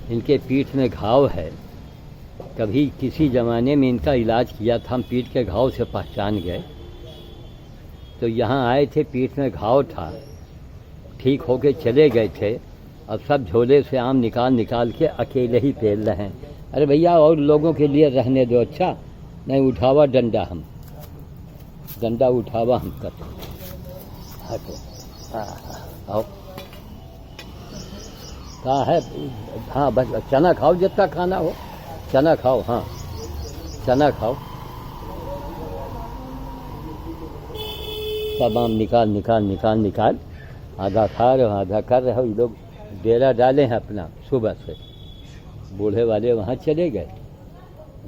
इनके पीठ में घाव है। कभी किसी ज़माने में इनका इलाज किया था, हम पीठ के घाव से पहचान गए। तो यहाँ आए थे, पीठ में घाव था, ठीक होके चले गए थे। अब सब झोले से आम निकाल निकाल के अकेले ही पेल रहे हैं। अरे भैया और लोगों के लिए रहने दो। अच्छा नहीं, उठावा डंडा, हम डंडा उठावा हम कर। आओ कहाँ है? हाँ बस चना खाओ, जितना खाना हो चना खाओ। हाँ चना खाओ। सब आम निकाल निकाल निकाल निकाल, आधा खा रहे हो आधा कर रहे हो। ये लोग डेरा डाले हैं अपना सुबह से, बूढ़े वाले वहाँ चले गए।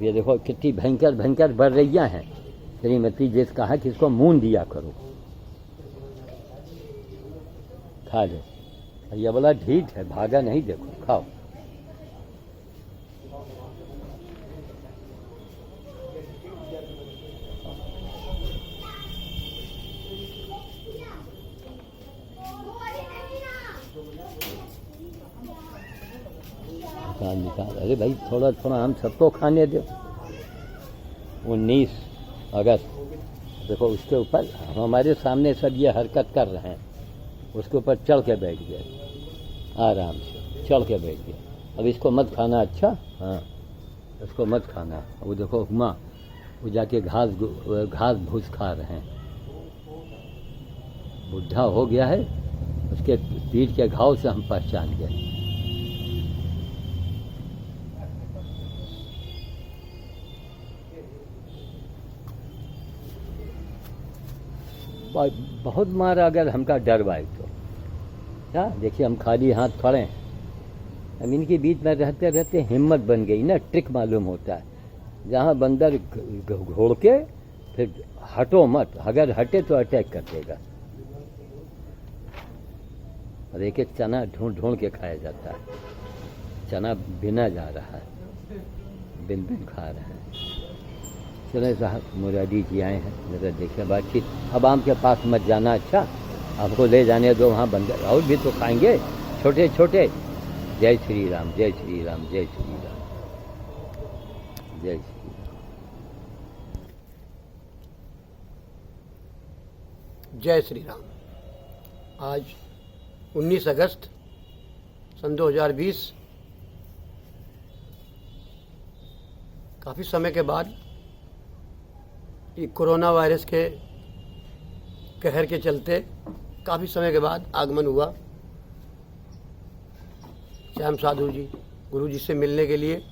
ये देखो कितनी भयंकर भयंकर बर्रैयाँ हैं। श्रीमती जी से कहा कि इसको मून दिया करो, खा लो। ये वाला ढीठ है, भागा नहीं, देखो खाओ। निकाल। अरे भाई थोड़ा थोड़ा हम सबको खाने दो। 19 अगस्त देखो, उसके ऊपर हमारे सामने सब ये हरकत कर रहे हैं। उसके ऊपर चढ़ के बैठ गए, आराम से चढ़ के बैठ गए। अब इसको मत खाना। अच्छा हाँ, इसको मत खाना। वो देखो हुमा, वो जाके घास भूस खा रहे हैं। बुढ़ा हो गया है, उसके पीठ के घाव से हम पहचान गए। बहुत मारा अगर हमका डर भाई तो क्या। देखिए हम खाली हाथ खड़े हैं। हम इनके बीच में रहते रहते हिम्मत बन गई ना, ट्रिक मालूम होता है। जहाँ बंदर घोड़ के फिर हटो मत, अगर हटे तो अटैक कर देगा। और एक एक चना ढूंढ ढूंढ के खाया जाता है। चना बिना जा रहा है, बिन बिन खा रहा है। चले साहब, मुरादी जी आए हैं, जरा देखिए बातचीत। अब आम के पास मत जाना। अच्छा आपको ले जाने दो, वहाँ बंदर और भी तो खाएंगे छोटे छोटे। जय श्री राम, जय श्री राम, जय श्री राम, जय श्री राम। जय श्री राम। आज 19 अगस्त सन 2020, काफ़ी समय के बाद ये कोरोना वायरस के कहर के चलते काफ़ी समय के बाद आगमन हुआ श्याम साधु जी, गुरु जी से मिलने के लिए।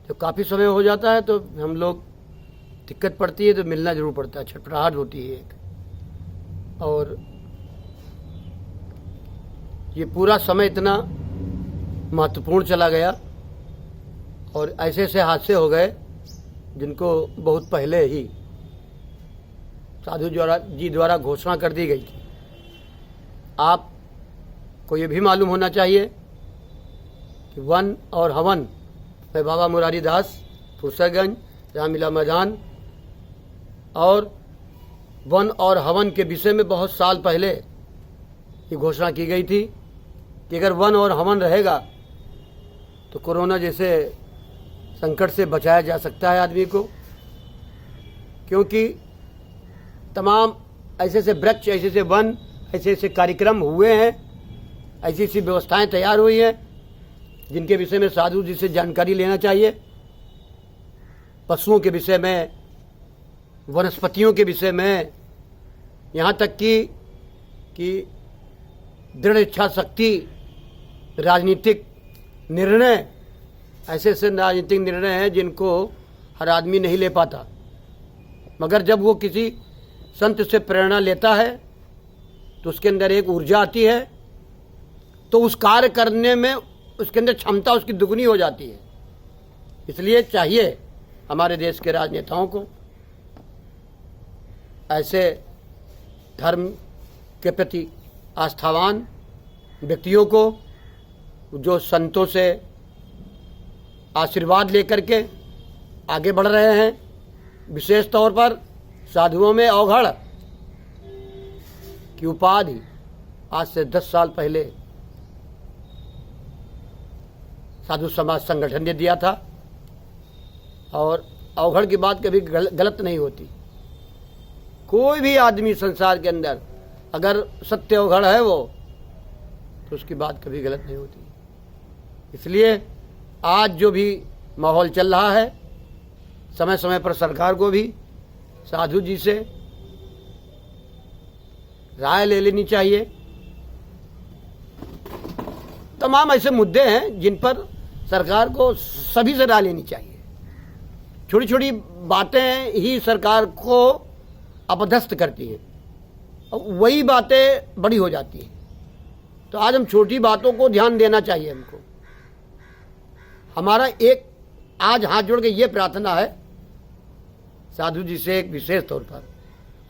तो काफ़ी समय हो जाता है तो हम लोग दिक्कत पड़ती है तो मिलना ज़रूर पड़ता है, छटपटाहट होती है एक। और ये पूरा समय इतना महत्वपूर्ण चला गया और ऐसे ऐसे हादसे हो गए जिनको बहुत पहले ही साधु जी द्वारा घोषणा कर दी गई थी। आपको ये भी मालूम होना चाहिए कि वन और हवन में बाबा मुरारी दास फुरसतगंज, रामलीला मैदान, और वन और हवन के विषय में बहुत साल पहले ये घोषणा की गई थी कि अगर वन और हवन रहेगा तो कोरोना जैसे संकट से बचाया जा सकता है आदमी को। क्योंकि तमाम ऐसे ऐसे वृक्ष, ऐसे ऐसे वन, ऐसे ऐसे कार्यक्रम हुए हैं, ऐसी ऐसी व्यवस्थाएं तैयार हुई हैं जिनके विषय में साधु जी से जानकारी लेना चाहिए। पशुओं के विषय में, वनस्पतियों के विषय में, यहाँ तक कि दृढ़ इच्छा शक्ति, राजनीतिक निर्णय, ऐसे ऐसे राजनीतिक निर्णय हैं जिनको हर आदमी नहीं ले पाता, मगर जब वो किसी संत से प्रेरणा लेता है तो उसके अंदर एक ऊर्जा आती है, तो उस कार्य करने में उसके अंदर क्षमता उसकी दुगनी हो जाती है। इसलिए चाहिए हमारे देश के राजनेताओं को ऐसे धर्म के प्रति आस्थावान व्यक्तियों को, जो संतों से आशीर्वाद लेकर के आगे बढ़ रहे हैं, विशेष तौर पर साधुओं में अवघड़ की उपाधि आज से 10 साल पहले साधु समाज संगठन ने दिया था। और अवघड़ की बात कभी गलत नहीं होती। कोई भी आदमी संसार के अंदर अगर सत्य अवघड़ है वो, तो उसकी बात कभी गलत नहीं होती। इसलिए आज जो भी माहौल चल रहा है, समय समय पर सरकार को भी साधु जी से राय ले लेनी चाहिए। तमाम ऐसे मुद्दे हैं जिन पर सरकार को सभी से राय लेनी चाहिए। छोटी छोटी बातें ही सरकार को अपदस्थ करती हैं और वही बातें बड़ी हो जाती हैं। तो आज हम छोटी बातों को ध्यान देना चाहिए। हमको हमारा एक आज हाथ जोड़ के ये प्रार्थना है साधु जी से एक विशेष तौर पर,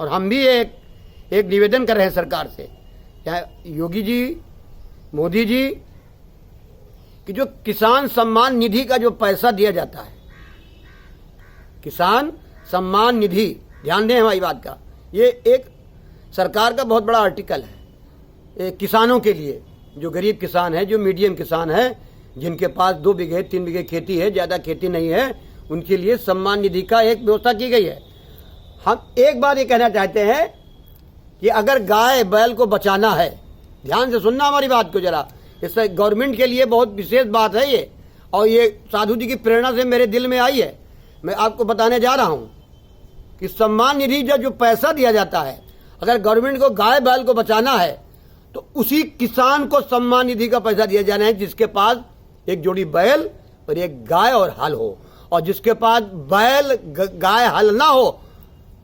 और हम भी एक निवेदन कर रहे हैं सरकार से, या योगी जी, मोदी जी, कि जो किसान सम्मान निधि का जो पैसा दिया जाता है, किसान सम्मान निधि, ध्यान दें हमारी बात का, ये एक सरकार का बहुत बड़ा आर्टिकल है किसानों के लिए, जो गरीब किसान है, जो मीडियम किसान है, जिनके पास 2 बीघे 3 बीघे खेती है, ज़्यादा खेती नहीं है, उनके लिए सम्मान निधि का एक व्यवस्था की गई है। हम एक बार ये कहना चाहते हैं कि अगर गाय बैल को बचाना है, ध्यान से सुनना हमारी बात को जरा, इससे गवर्नमेंट के लिए बहुत विशेष बात है ये, और ये साधु जी की प्रेरणा से मेरे दिल में आई है। मैं आपको बताने जा रहा हूँ कि सम्मान निधि जो पैसा दिया जाता है, अगर गवर्नमेंट को गाय बैल को बचाना है तो उसी किसान को सम्मान निधि का पैसा दिया जाना है जिसके पास एक जोड़ी बैल और एक गाय और हल हो, और जिसके पास बैल गाय हल ना हो,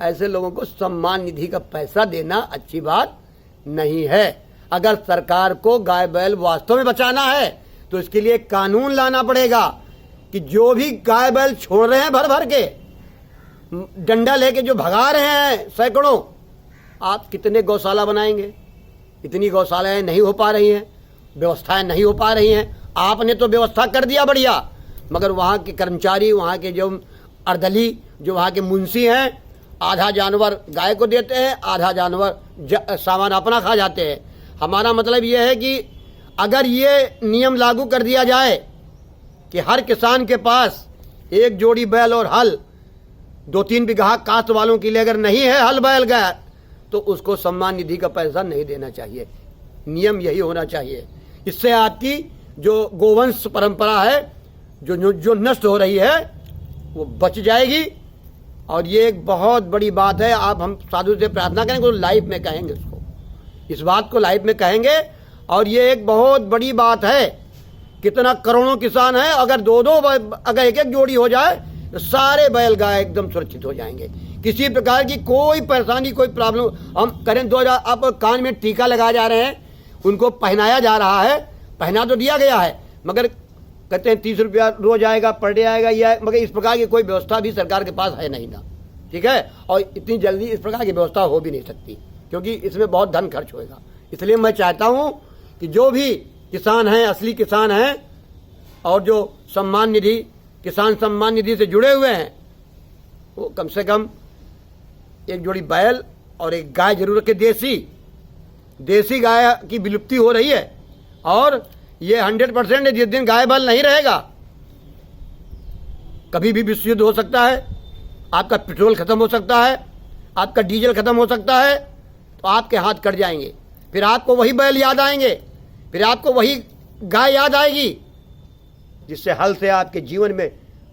ऐसे लोगों को सम्मान निधि का पैसा देना अच्छी बात नहीं है। अगर सरकार को गाय बैल वास्तव में बचाना है तो इसके लिए कानून लाना पड़ेगा कि जो भी गाय बैल छोड़ रहे हैं भर भर के, डंडा लेके जो भगा रहे हैं सैकड़ों, आप कितने गौशाला बनाएंगे? इतनी गौशालाएं नहीं हो पा रही हैं, व्यवस्थाएं नहीं हो पा रही हैं। आपने तो व्यवस्था कर दिया बढ़िया, मगर वहाँ के कर्मचारी, वहाँ के जो अर्दली, जो वहाँ के मुंशी हैं, आधा जानवर गाय को देते हैं, आधा जानवर सामान अपना खा जाते हैं। हमारा मतलब ये है कि अगर ये नियम लागू कर दिया जाए कि हर किसान के पास एक जोड़ी बैल और हल, 2-3 बीघा काश्त वालों के लिए अगर नहीं है हल बैल गाय, तो उसको सम्मान निधि का पैसा नहीं देना चाहिए। नियम यही होना चाहिए। इससे आपकी जो गोवंश परंपरा है जो नष्ट हो रही है वो बच जाएगी। और ये एक बहुत बड़ी बात है। आप हम साधु से प्रार्थना करेंगे, तो लाइव में कहेंगे उसको, इस बात को लाइव में कहेंगे। और ये एक बहुत बड़ी बात है। कितना करोड़ों किसान है, अगर 2-2 अगर एक जोड़ी हो जाए तो सारे बैल गाय एकदम सुरक्षित हो जाएंगे। किसी प्रकार की कोई परेशानी, कोई प्रॉब्लम हम करें। 2000 आप कान में टीका लगाए जा रहे हैं, उनको पहनाया जा रहा है, पहना तो दिया गया है, मगर कहते हैं 30 रुपया रोज आएगा, पर डे आएगा, या मगर इस प्रकार की कोई व्यवस्था भी सरकार के पास है नहीं ना, ठीक है। और इतनी जल्दी इस प्रकार की व्यवस्था हो भी नहीं सकती, क्योंकि इसमें बहुत धन खर्च होएगा। इसलिए मैं चाहता हूँ कि जो भी किसान हैं, असली किसान हैं, और जो सम्मान निधि, किसान सम्मान निधि से जुड़े हुए हैं, वो कम से कम एक जोड़ी बैल और एक गाय जरूर रखे। देसी गाय की विलुप्ति हो रही है, और ये 100% है। जिस दिन गाय बैल नहीं रहेगा, कभी भी विश्व युद्ध हो सकता है, आपका पेट्रोल खत्म हो सकता है, आपका डीजल खत्म हो सकता है, तो आपके हाथ कट जाएंगे। फिर आपको वही बैल याद आएंगे, फिर आपको वही गाय याद आएगी, जिससे हल से आपके जीवन में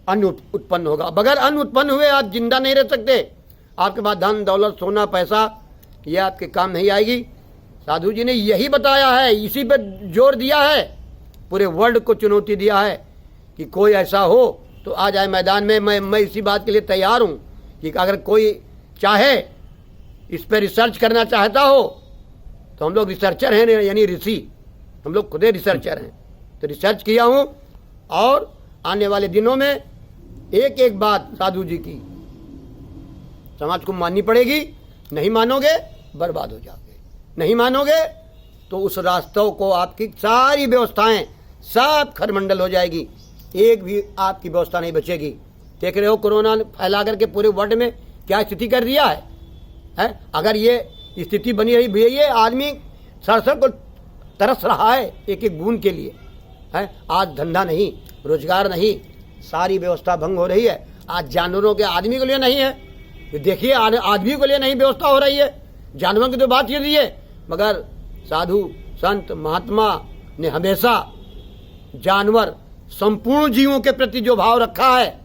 अन्न उत्पन्न होगा। बगैर अन्न उत्पन्न हुए आप जिंदा नहीं रह सकते। आपके पास धन दौलत सोना पैसा ये आपके काम नहीं आएगी। साधु जी ने यही बताया है, इसी पर जोर दिया है, पूरे वर्ल्ड को चुनौती दिया है कि कोई ऐसा हो तो आ जाए मैदान में। मैं इसी बात के लिए तैयार हूँ कि अगर कोई चाहे, इस पर रिसर्च करना चाहता हो, तो हम लोग रिसर्चर हैं, यानी ऋषि, हम लोग खुदे रिसर्चर हैं। तो रिसर्च किया हूँ, और आने वाले दिनों में एक एक बात साधु जी की समाज को माननी पड़ेगी। नहीं मानोगे बर्बाद हो जाओगे, नहीं मानोगे तो उस रास्तों को आपकी सारी व्यवस्थाएं सब खरमंडल हो जाएगी, एक भी आपकी व्यवस्था नहीं बचेगी। देख रहे हो कोरोना ने फैला करके पूरे वर्ल्ड में क्या स्थिति कर दिया है? अगर ये स्थिति बनी रही, ये आदमी सड़सड़ को तरस रहा है एक एक बूंद के लिए। है। आज धंधा नहीं, रोजगार नहीं, सारी व्यवस्था भंग हो रही है। आज जानवरों के आदमी के लिए नहीं है, ये देखिए आदमी के लिए नहीं व्यवस्था हो रही है। जानवर की तो बात ही रही है, मगर साधु संत महात्मा ने हमेशा जानवर संपूर्ण जीवों के प्रति जो भाव रखा है,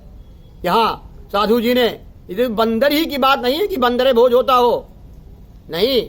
यहाँ साधु जी ने, ये बंदर ही की बात नहीं है कि बंदरे भोज होता हो, नहीं,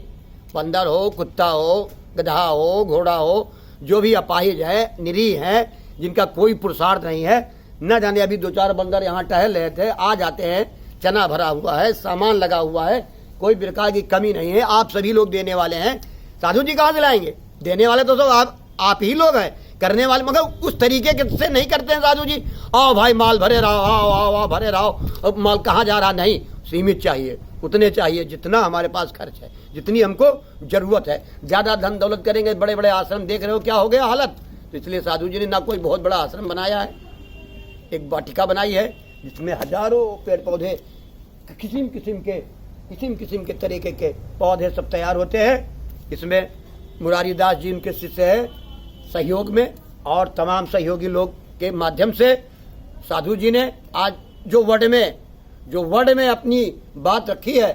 बंदर हो, कुत्ता हो, गधा हो, घोड़ा हो, जो भी अपाहिज है, निरीह है, जिनका कोई पुरुषार्थ नहीं है, न जाने अभी 2-4 बंदर यहाँ टहल रहे थे, आ जाते हैं, चना भरा हुआ है, सामान लगा हुआ है, कोई प्रकार की कमी नहीं है, आप सभी लोग देने वाले हैं, साधु जी कहाँ से लाएंगे? देने वाले तो सब आप ही लोग हैं, करने वाले मगर उस तरीके से नहीं करते हैं साधु जी। आओ भाई माल भरे रहो, आओ आओ आओ भरे रहो, अब माल कहाँ जा रहा? नहीं, सीमित चाहिए, उतने चाहिए जितना हमारे पास खर्च है, जितनी हमको जरूरत है। ज़्यादा धन दौलत करेंगे, बड़े बड़े आश्रम देख रहे हो क्या हो गया हालत। तो इसलिए साधु जी ने ना कोई बहुत बड़ा आश्रम बनाया है, एक वाटिका बनाई है जिसमें हजारों पेड़ पौधे, किस्म किस्म के तरीके के पौधे सब तैयार होते हैं। इसमें मुरारी दास जी उनके शिष्य है सहयोग में, और तमाम सहयोगी लोग के माध्यम से साधु जी ने आज जो वर्ड में अपनी बात रखी है,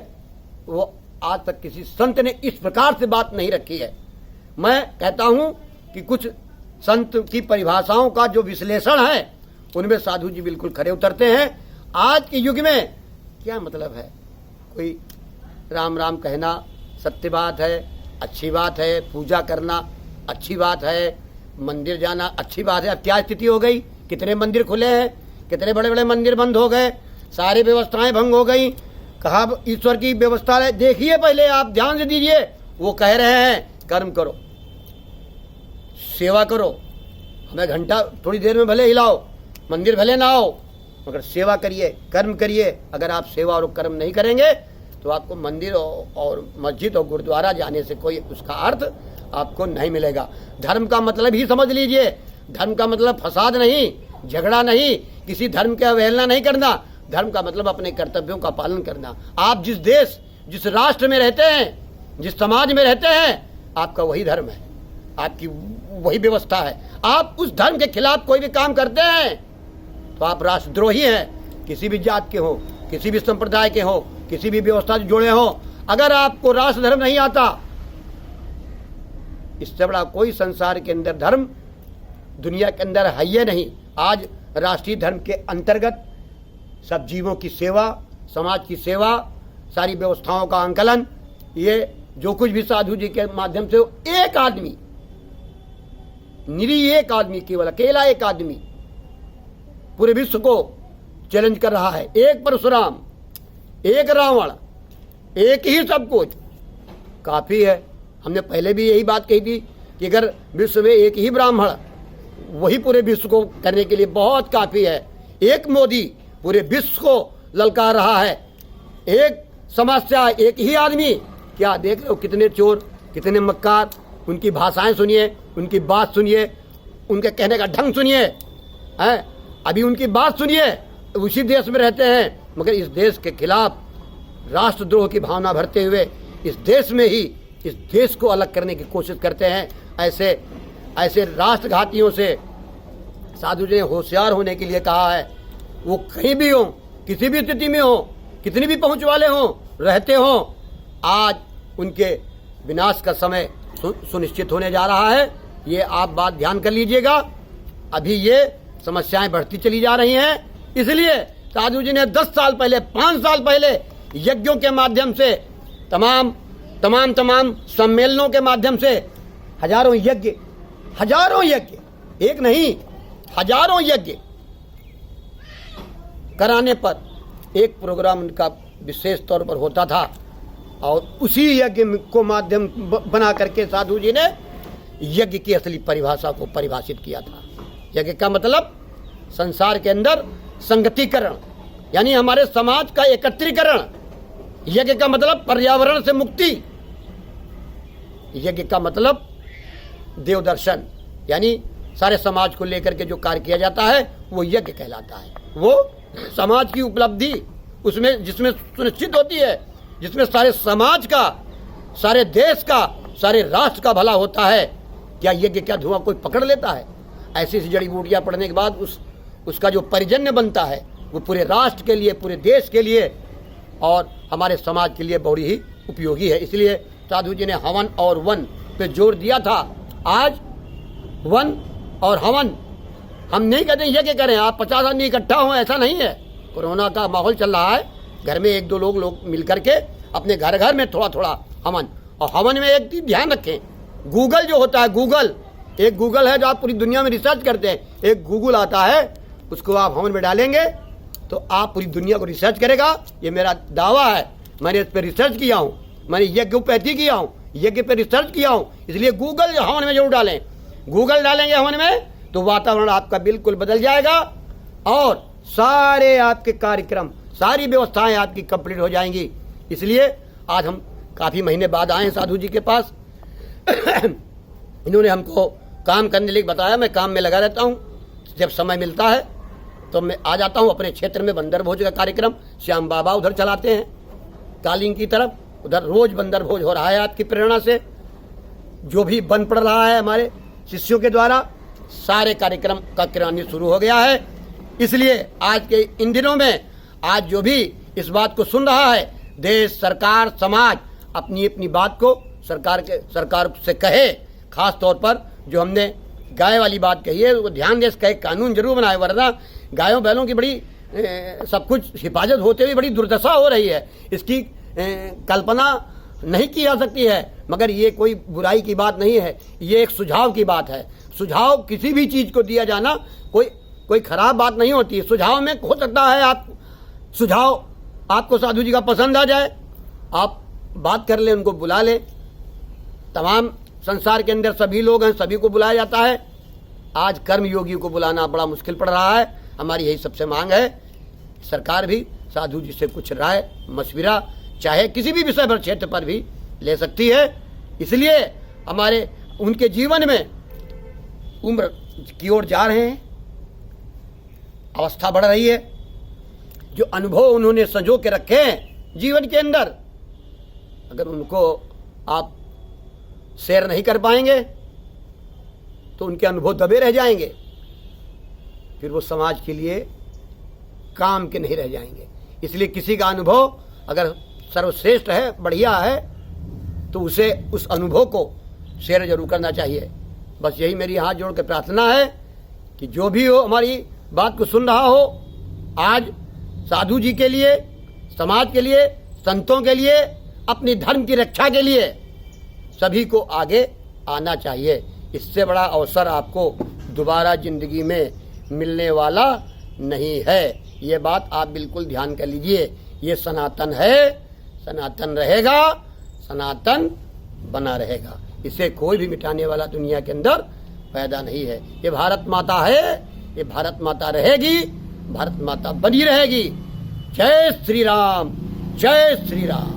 वो आज तक किसी संत ने इस प्रकार से बात नहीं रखी है। मैं कहता हूं कि कुछ संत की परिभाषाओं का जो विश्लेषण है, उनमें साधु जी बिल्कुल खरे उतरते हैं। आज के युग में क्या मतलब है, कोई राम राम कहना सत्य बात है, अच्छी बात है, पूजा करना अच्छी बात है, मंदिर जाना अच्छी बात है। अब क्या स्थिति हो गई, कितने मंदिर खुले हैं, कितने बड़े बड़े मंदिर बंद हो गए, सारी व्यवस्थाएं भंग हो गई। कहा ईश्वर की व्यवस्था है, देखिए पहले आप ध्यान से दीजिए, वो कह रहे हैं कर्म करो, सेवा करो, हमें घंटा थोड़ी देर में भले हिलाओ, मंदिर भले ना आओ, मगर सेवा करिए, कर्म करिए। अगर आप सेवा और कर्म नहीं करेंगे तो आपको मंदिर और मस्जिद और गुरुद्वारा जाने से कोई उसका अर्थ आपको नहीं मिलेगा। धर्म का मतलब ही समझ लीजिए, धर्म का मतलब फसाद नहीं, झगड़ा नहीं, किसी धर्म की अवहेलना नहीं करना। धर्म का मतलब अपने कर्तव्यों का पालन करना। आप जिस देश, जिस राष्ट्र में रहते हैं, जिस समाज में रहते हैं, आपका वही धर्म है, आपकी वही व्यवस्था है। आप उस धर्म के खिलाफ कोई भी काम करते हैं तो आप राष्ट्रद्रोही हैं, किसी भी जात के हो, किसी भी संप्रदाय के हो, किसी भी व्यवस्था से जुड़े हो। अगर आपको राष्ट्र धर्म नहीं आता, इससे बड़ा कोई संसार के अंदर धर्म दुनिया के अंदर है ही नहीं। आज राष्ट्रीय धर्म के अंतर्गत सब जीवों की सेवा, समाज की सेवा, सारी व्यवस्थाओं का आंकलन, ये जो कुछ भी साधु जी के माध्यम से एक आदमी, निरीह एक आदमी, केवल अकेला एक आदमी पूरे विश्व को चैलेंज कर रहा है। एक परशुराम, एक रावण, एक ही सब कुछ काफी है। हमने पहले भी यही बात कही थी कि अगर विश्व में एक ही ब्राह्मण, वही पूरे विश्व को करने के लिए बहुत काफी है। एक मोदी पूरे विश्व को ललकार रहा है, एक समस्या, एक ही आदमी। क्या देख रहे हो कितने चोर, कितने मक्कार, उनकी भाषाएं सुनिए, उनकी बात सुनिए, उनके कहने का ढंग सुनिए, हैं? अभी उनकी बात सुनिए, उसी देश में रहते हैं, मगर इस देश के खिलाफ राष्ट्रद्रोह की भावना भरते हुए इस देश में ही इस देश को अलग करने की कोशिश करते हैं। ऐसे राष्ट्रघातियों से साधु जी ने होशियार होने के लिए कहा है। वो कहीं भी हो, किसी भी स्थिति में हो, कितनी भी पहुंच वाले हों, रहते हों, आज उनके विनाश का समय सुनिश्चित होने जा रहा है। ये आप बात ध्यान कर लीजिएगा। अभी ये समस्याएं बढ़ती चली जा रही हैं, इसलिए साधु जी ने 10 साल पहले, 5 साल पहले यज्ञों के माध्यम से, तमाम सम्मेलनों के माध्यम से हजारों यज्ञ, एक नहीं हजारों यज्ञ कराने पर एक प्रोग्राम उनका विशेष तौर पर होता था, और उसी यज्ञ को माध्यम बना करके साधु जी ने यज्ञ की असली परिभाषा को परिभाषित किया था। यज्ञ का मतलब संसार के अंदर संगतिकरण, यानी हमारे समाज का एकत्रीकरण। यज्ञ का मतलब पर्यावरण से मुक्ति। यज्ञ का मतलब देवदर्शन, यानी सारे समाज को लेकर के जो कार्य किया जाता है वो यज्ञ कहलाता है। वो समाज की उपलब्धि उसमें, जिसमें सुनिश्चित होती है, जिसमें सारे समाज का, सारे देश का, सारे राष्ट्र का भला होता है। क्या यज्ञ, क्या धुआं कोई पकड़ लेता है? ऐसी ऐसी जड़ी बूटियाँ पढ़ने के बाद उसका जो परिजन्य बनता है वो पूरे राष्ट्र के लिए, पूरे देश के लिए और हमारे समाज के लिए बड़ी ही उपयोगी है। इसलिए साधु जी ने हवन और वन पे जोर दिया था। आज वन और हवन हम नहीं कहते यज्ञ करें, आप 50 आदमी इकट्ठा हों, ऐसा नहीं है। कोरोना का माहौल चल रहा है, घर में 1-2 लोग मिल करके अपने घर घर में थोड़ा थोड़ा हवन। और हवन में एक चीज ध्यान रखें, गूगल जो होता है, गूगल एक गूगल है जो आप पूरी दुनिया में रिसर्च करते हैं, एक गूगल आता है, उसको आप हवन में डालेंगे तो आप पूरी दुनिया को रिसर्च करेगा। ये मेरा दावा है, मैंने इस पर रिसर्च किया हूँ, मैंने यज्ञोपैथी किया हूँ, यज्ञ पे रिसर्च किया हूँ। इसलिए गूगल हवन में जरूर डालें। गूगल डालेंगे हवन में तो वातावरण आपका बिल्कुल बदल जाएगा और सारे आपके कार्यक्रम, सारी व्यवस्थाएं आपकी कंप्लीट हो जाएंगी। इसलिए आज हम काफ़ी महीने बाद आए हैं साधु जी के पास। इन्होंने हमको काम करने के लिए बताया, मैं काम में लगा रहता हूँ, जब समय मिलता है तो मैं आ जाता हूँ। अपने क्षेत्र में बंदर भोज का कार्यक्रम श्याम बाबा उधर चलाते हैं कालिंग की तरफ, उधर रोज बंदर भोज हो रहा है। आपकी प्रेरणा से जो भी बन पड़ रहा है हमारे शिष्यों के द्वारा, सारे कार्यक्रम का किरानी शुरू हो गया है। इसलिए आज के इन दिनों में आज जो भी इस बात को सुन रहा है, देश, सरकार, समाज अपनी अपनी बात को सरकार से कहे। खास तौर पर जो हमने गाय वाली बात कही है वो ध्यान दे, इसका एक कानून जरूर बनाए, वरना गायों बैलों की बड़ी सब कुछ हिफाजत होते हुए बड़ी दुर्दशा हो रही है। इसकी कल्पना नहीं की जा सकती है, मगर ये कोई बुराई की बात नहीं है, ये एक सुझाव की बात है। सुझाव किसी भी चीज़ को दिया जाना कोई खराब बात नहीं होती है। सुझाव में हो सकता है आप सुझाव आपको साधु जी का पसंद आ जाए, आप बात कर लें, उनको बुला लें। तमाम संसार के अंदर सभी लोग हैं, सभी को बुलाया जाता है। आज कर्म योगी को बुलाना बड़ा मुश्किल पड़ रहा है। हमारी यही सबसे मांग है, सरकार भी साधु जी से कुछ राय मशविरा चाहे किसी भी विषय पर, क्षेत्र पर भी ले सकती है। इसलिए हमारे उनके जीवन में उम्र की ओर जा रहे हैं, अवस्था बढ़ रही है। जो अनुभव उन्होंने संजो के रखे हैं जीवन के अंदर, अगर उनको आप शेयर नहीं कर पाएंगे तो उनके अनुभव दबे रह जाएंगे, फिर वो समाज के लिए काम के नहीं रह जाएंगे। इसलिए किसी का अनुभव अगर सर्वश्रेष्ठ है, बढ़िया है, तो उसे उस अनुभव को शेयर जरूर करना चाहिए। बस यही मेरी हाथ जोड़ के प्रार्थना है कि जो भी हो हमारी बात को सुन रहा हो, आज साधु जी के लिए, समाज के लिए, संतों के लिए, अपनी धर्म की रक्षा के लिए सभी को आगे आना चाहिए। इससे बड़ा अवसर आपको दोबारा जिंदगी में मिलने वाला नहीं है। ये बात आप बिल्कुल ध्यान कर लीजिए। ये सनातन है, सनातन रहेगा, सनातन बना रहेगा। इसे कोई भी मिटाने वाला दुनिया के अंदर पैदा नहीं है। ये भारत माता है, ये भारत माता रहेगी, भारत माता बनी रहेगी। जय श्री राम, जय श्री राम।